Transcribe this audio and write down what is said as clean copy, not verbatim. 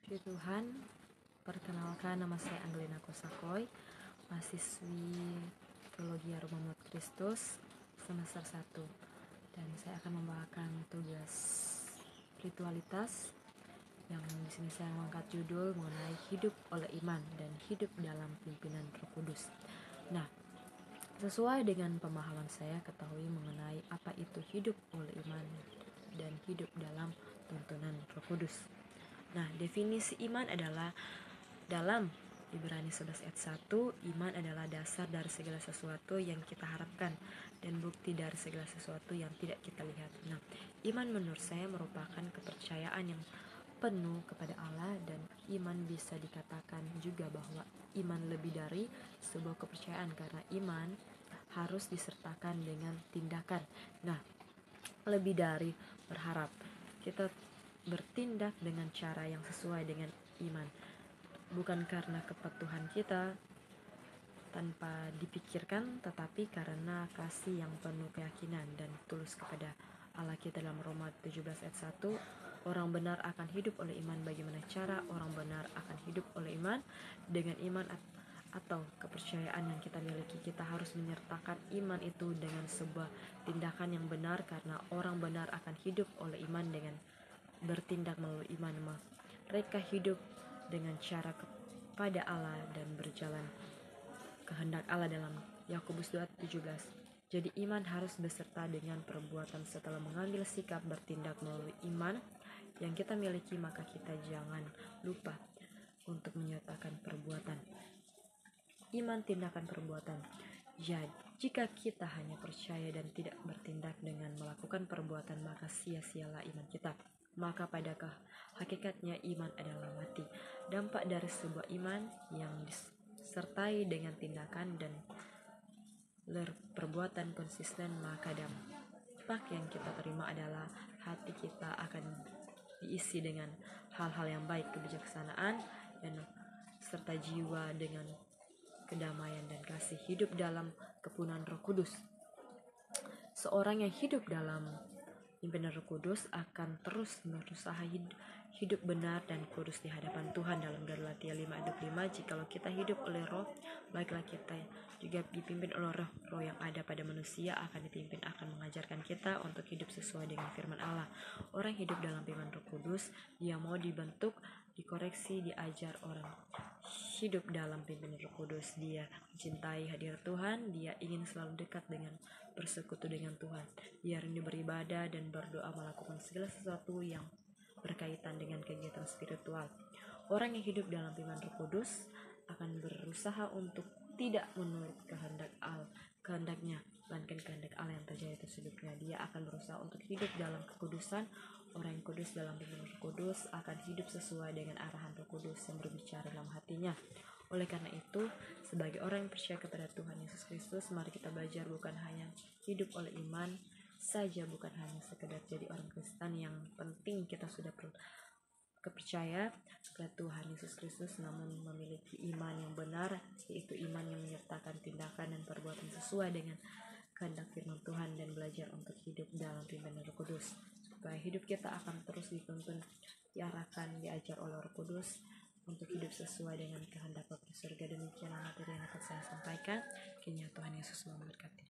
Puji Tuhan, perkenalkan nama saya Angelina Kosakoy, mahasiswi Teologi Aroma Mulut Kristus semester 1, dan saya akan membawakan tugas ritualitas yang di sini saya mengangkat judul mengenai hidup oleh iman dan hidup dalam pimpinan Roh Kudus. Nah, sesuai dengan pemahaman saya ketahui mengenai apa itu hidup oleh iman dan hidup dalam tuntunan Roh Kudus. Nah, definisi iman adalah dalam Ibrani 11 ayat 1, iman adalah dasar dari segala sesuatu yang kita harapkan dan bukti dari segala sesuatu yang tidak kita lihat. Nah, iman menurut saya merupakan kepercayaan yang penuh kepada Allah, dan iman bisa dikatakan juga bahwa iman lebih dari sebuah kepercayaan karena iman harus disertakan dengan tindakan. Nah, lebih dari berharap, kita bertindak dengan cara yang sesuai dengan iman, bukan karena kepatuhan kita tanpa dipikirkan, tetapi karena kasih yang penuh keyakinan dan tulus kepada Allah kita. Dalam Roma 17 ayat 1, orang benar akan hidup oleh iman. Bagaimana cara orang benar akan hidup oleh iman? Dengan iman atau kepercayaan yang kita miliki. Kita harus menyertakan iman itu dengan sebuah tindakan yang benar, karena orang benar akan hidup oleh iman dengan bertindak melalui iman. Mereka hidup dengan cara kepada Allah dan berjalan kehendak Allah dalam Yakobus 2:17. Jadi iman harus beserta dengan perbuatan. Setelah mengambil sikap bertindak melalui iman yang kita miliki, maka kita jangan lupa untuk menyertakan perbuatan. Iman, tindakan, perbuatan. Jadi, jika kita hanya percaya dan tidak bertindak dengan melakukan perbuatan, maka sia-sialah iman kita. Maka pada hakikatnya iman adalah mati. Dampak dari sebuah iman yang disertai dengan tindakan dan perbuatan konsisten, maka dampak yang kita terima adalah hati kita akan diisi dengan hal-hal yang baik, kebijaksanaan, dan serta jiwa dengan kedamaian dan kasih. Hidup dalam kepenuhan Roh Kudus. Seorang yang hidup dalam pimpinan Roh Kudus akan terus berusaha hidup benar dan kudus di hadapan Tuhan. Dalam Galatia 5:25, jikalau kita hidup oleh Roh, baiklah kita juga dipimpin oleh Roh yang ada pada manusia akan dipimpin, akan mengajarkan kita untuk hidup sesuai dengan firman Allah. Orang hidup dalam pimpinan Roh Kudus, dia mau dibentuk, dikoreksi, diajar. Orang hidup dalam pimpinan Roh Kudus, dia mencintai hadirat Tuhan, dia ingin selalu dekat dengan bersekutu dengan Tuhan. Dia rindu beribadah dan berdoa, melakukan segala sesuatu yang berkaitan dengan kegiatan spiritual. Orang yang hidup dalam pimpinan Roh Kudus akan berusaha untuk tidak menurut kehendaknya, melainkan kehendak Allah yang terjadi atas hidupnya. Dia akan berusaha untuk hidup dalam kekudusan. Orang yang kudus dalam pimpinan Roh Kudus akan hidup sesuai dengan arahan Roh Kudus yang berbicara dalam hatinya. Oleh karena itu, sebagai orang yang percaya kepada Tuhan Yesus Kristus, mari kita belajar bukan hanya hidup oleh iman saja, bukan hanya sekedar jadi orang Kristen. Yang penting kita sudah kepercaya kepada Tuhan Yesus Kristus, namun memiliki iman yang benar, yaitu iman yang menyertakan tindakan dan perbuatan sesuai dengan kehendak firman Tuhan, dan belajar untuk hidup dalam pimpinan Roh Kudus, supaya hidup kita akan terus dituntun, diarahkan, diajar oleh Roh Kudus untuk hidup sesuai dengan kehendak Bapa di surga. Demikianlah materi yang dapat saya sampaikan. Kiranya Tuhan Yesus memberkati.